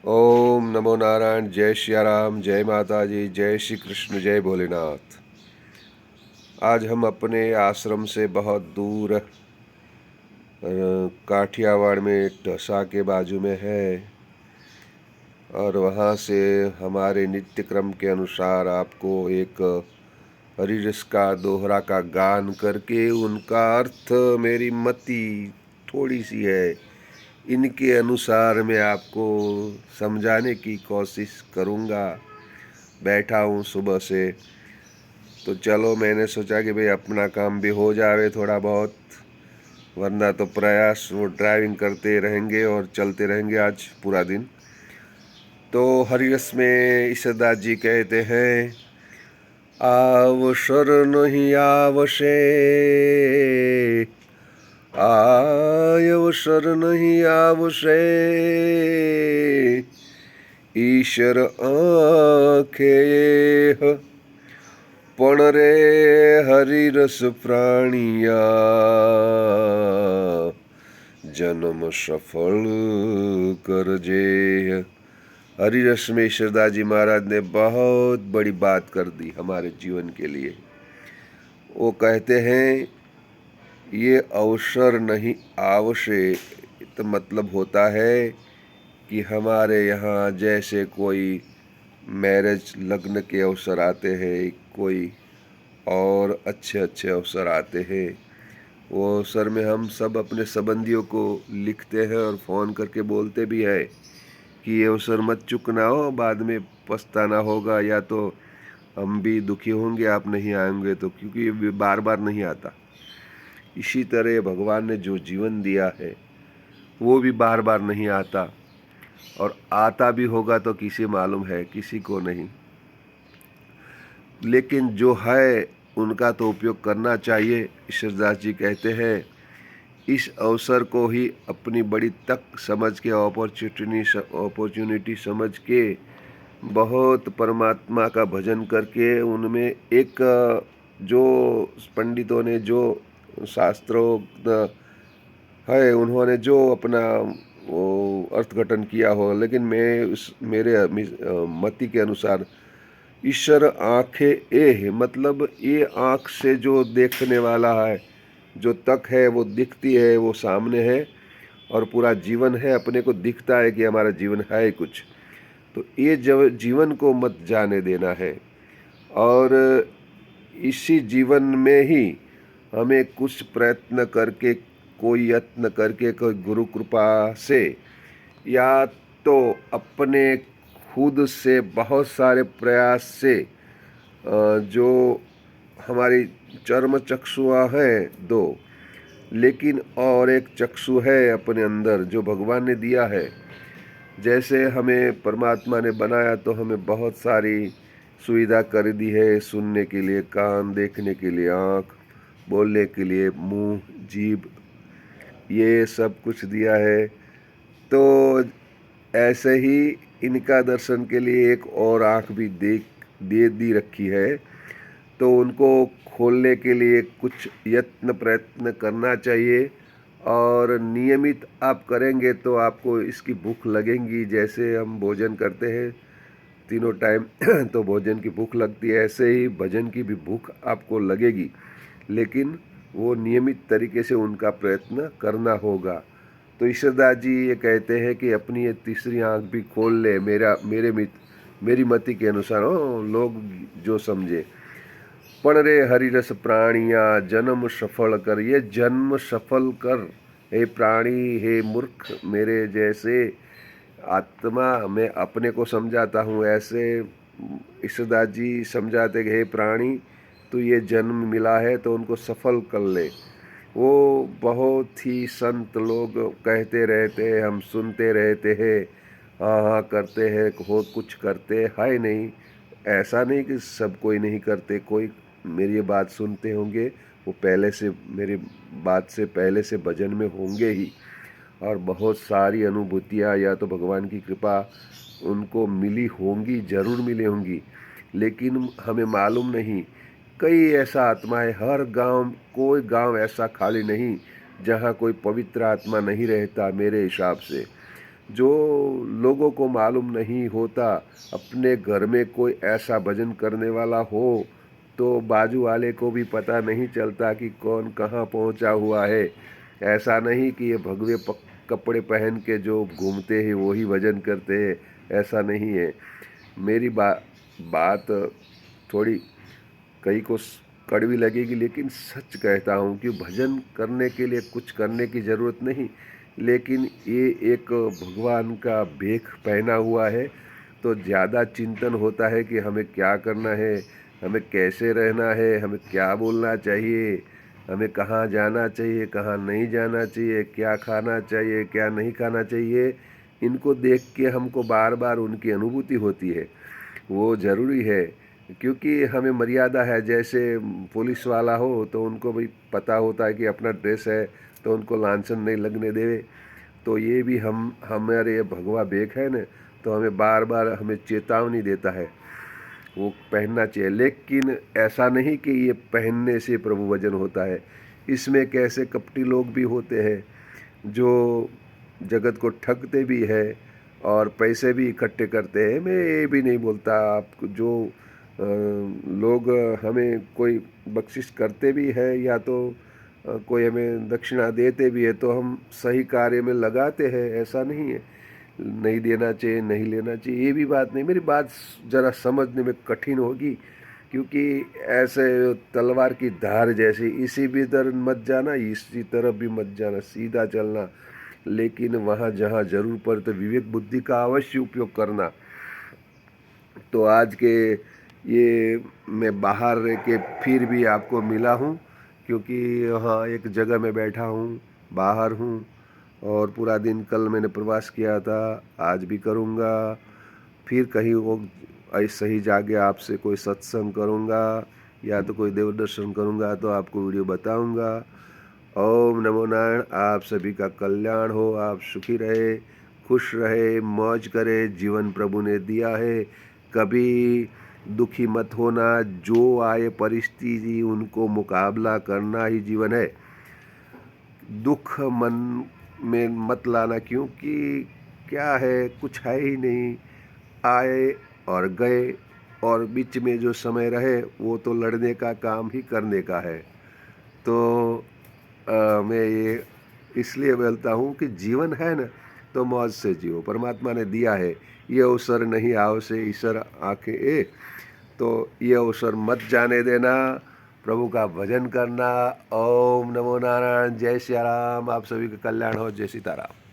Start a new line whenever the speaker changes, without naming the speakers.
ओम नमो नारायण। जय श्री राम, जय माता जी, जय श्री कृष्ण, जय भोलेनाथ। आज हम अपने आश्रम से बहुत दूर काठियावाड़ में टसा के बाजू में है और वहाँ से हमारे नित्य क्रम के अनुसार आपको एक हरिरस का दोहरा का गान करके उनका अर्थ मेरी मति थोड़ी सी है, इनके अनुसार मैं आपको समझाने की कोशिश करूँगा। बैठा हूँ सुबह से, तो चलो मैंने सोचा कि भाई अपना काम भी हो जावे थोड़ा बहुत, वरना तो प्रयास वो ड्राइविंग करते रहेंगे और चलते रहेंगे आज पूरा दिन। तो हरिरस में ईश्वरदास जी कहते हैं, अवसर नहीं आवशे, अवसर नहीं आवशे, ईश्वर आँखे पण रे हरिरस प्राणिया, जन्म सफल करजे। हरिरस में ईश्वरदास जी महाराज ने बहुत बड़ी बात कर दी हमारे जीवन के लिए। वो कहते हैं ये अवसर नहीं आवशे, तो मतलब होता है कि हमारे यहाँ जैसे कोई मैरिज लग्न के अवसर आते हैं, कोई और अच्छे अच्छे अवसर आते हैं, वो अवसर में हम सब अपने संबंधियों को लिखते हैं और फ़ोन करके बोलते भी हैं कि ये अवसर मत चूकना हो, बाद में पछताना होगा, या तो हम भी दुखी होंगे आप नहीं आएंगे तो, क्योंकि ये बार बार नहीं आता। इसी तरह भगवान ने जो जीवन दिया है वो भी बार बार नहीं आता, और आता भी होगा तो किसे मालूम है, किसी को नहीं। लेकिन जो है उनका तो उपयोग करना चाहिए। ईश्वरदास जी कहते हैं इस अवसर को ही अपनी बड़ी तक समझ के, अपॉर्चुनिटी समझ के, बहुत परमात्मा का भजन करके, उनमें एक जो पंडितों ने जो शास्त्रों है उन्होंने जो अपना वो अर्थघटन किया हो, लेकिन मैं उस मेरे मति के अनुसार ईश्वर आँखें ए है, मतलब ये आँख से जो देखने वाला है, जो तक है वो दिखती है, वो सामने है और पूरा जीवन है, अपने को दिखता है कि हमारा जीवन है कुछ। तो ये जब जीवन को मत जाने देना है, और इसी जीवन में ही हमें कुछ प्रयत्न करके, कोई यत्न करके, कोई गुरु कृपा से, या तो अपने खुद से बहुत सारे प्रयास से, जो हमारी चर्म चक्षुआ हैं दो, लेकिन और एक चक्षु है अपने अंदर जो भगवान ने दिया है। जैसे हमें परमात्मा ने बनाया तो हमें बहुत सारी सुविधा कर दी है, सुनने के लिए कान, देखने के लिए आँख, बोलने के लिए मुंह, जीभ, ये सब कुछ दिया है। तो ऐसे ही इनका दर्शन के लिए एक और आँख भी दे दी रखी है, तो उनको खोलने के लिए कुछ यत्न प्रयत्न करना चाहिए, और नियमित आप करेंगे तो आपको इसकी भूख लगेगी। जैसे हम भोजन करते हैं तीनों टाइम तो भोजन की भूख लगती है, ऐसे ही भजन की भी भूख आपको लगेगी, लेकिन वो नियमित तरीके से उनका प्रयत्न करना होगा। तो ईश्वरदास जी ये कहते हैं कि अपनी ये तीसरी आंख भी खोल ले, मेरी मति के अनुसार हो, लोग जो समझे। पण रे हरिरस प्राणिया, जन्म सफल कर, ये जन्म सफल कर हे प्राणी, हे मूर्ख मेरे जैसे। आत्मा मैं अपने को समझाता हूँ ऐसे, ईश्वरदास जी समझाते कि हे प्राणी, तो ये जन्म मिला है तो उनको सफल कर ले। वो बहुत ही संत लोग कहते रहते हैं, हम सुनते रहते हैं, हाँ हाँ करते हैं, हो कुछ करते है नहीं। ऐसा नहीं कि सब कोई नहीं करते, कोई मेरी ये बात सुनते होंगे, वो पहले से मेरी बात से पहले से भजन में होंगे ही, और बहुत सारी अनुभूतियाँ या तो भगवान की कृपा उनको मिली होंगी, ज़रूर मिली होंगी, लेकिन हमें मालूम नहीं। कई ऐसा आत्मा है, हर गांव, कोई गांव ऐसा खाली नहीं जहां कोई पवित्र आत्मा नहीं रहता मेरे हिसाब से। जो लोगों को मालूम नहीं होता, अपने घर में कोई ऐसा भजन करने वाला हो तो बाजू वाले को भी पता नहीं चलता कि कौन कहाँ पहुँचा हुआ है। ऐसा नहीं कि ये भगवे कपड़े पहन के जो घूमते हैं वही भजन करते हैं, ऐसा नहीं है। मेरी बात थोड़ी कई को कड़वी लगेगी, लेकिन सच कहता हूँ कि भजन करने के लिए कुछ करने की ज़रूरत नहीं, लेकिन ये एक भगवान का भेष पहना हुआ है। तो ज़्यादा चिंतन होता है कि हमें क्या करना है, हमें कैसे रहना है, हमें क्या बोलना चाहिए, हमें कहाँ जाना चाहिए, कहाँ नहीं जाना चाहिए, क्या खाना चाहिए, क्या नहीं खाना चाहिए। इनको देख के हमको बार बार उनकी अनुभूति होती है। वो ज़रूरी है, क्योंकि हमें मर्यादा है। जैसे पुलिस वाला हो तो उनको भी पता होता है कि अपना ड्रेस है तो उनको लांछन नहीं लगने देवे। तो ये भी हम हमारे ये भगवा भेष है न, तो हमें बार बार हमें चेतावनी देता है वो पहनना चाहिए। लेकिन ऐसा नहीं कि ये पहनने से प्रभु वजन होता है। इसमें कैसे कपटी लोग भी होते हैं जो जगत को ठगते भी है और पैसे भी इकट्ठे करते हैं। मैं ये भी नहीं बोलता, आप जो लोग हमें कोई बख्शिश करते भी है या तो कोई हमें दक्षिणा देते भी है तो हम सही कार्य में लगाते हैं, ऐसा नहीं है। नहीं देना चाहिए, नहीं लेना चाहिए, ये भी बात नहीं। मेरी बात ज़रा समझने में कठिन होगी, क्योंकि ऐसे तलवार की धार जैसी इसी भी तरफ मत जाना, इसी तरफ भी मत जाना, सीधा चलना। लेकिन वहाँ जहाँ जरूर पड़े तो विवेक बुद्धि का अवश्य उपयोग करना। तो आज के ये मैं बाहर रह के फिर भी आपको मिला हूँ, क्योंकि यहाँ एक जगह में बैठा हूँ, बाहर हूँ। और पूरा दिन कल मैंने प्रवास किया था, आज भी करूँगा। फिर कहीं वो ऐसे ही जाके आपसे कोई सत्संग करूँगा या तो कोई देव दर्शन करूँगा तो आपको वीडियो बताऊँगा। ओम नमो नारायण। आप सभी का कल्याण हो, आप सुखी रहे, खुश रहे, मौज करे। जीवन प्रभु ने दिया है, कभी दुखी मत होना। जो आए परिस्थिति उनको मुकाबला करना ही जीवन है। दुख मन में मत लाना, क्योंकि क्या है, कुछ है ही नहीं। आए और गए, और बीच में जो समय रहे वो तो लड़ने का काम ही करने का है। तो मैं ये इसलिए बोलता हूँ कि जीवन है ना, तो मौज से जियो। परमात्मा ने दिया है ये अवसर, नहीं आओ से ईश्वर आंखें ए। तो ये अवसर मत जाने देना, प्रभु का भजन करना। ओम नमो नारायण। जय सिया राम। आप सभी का कल्याण हो। जय सीताराम।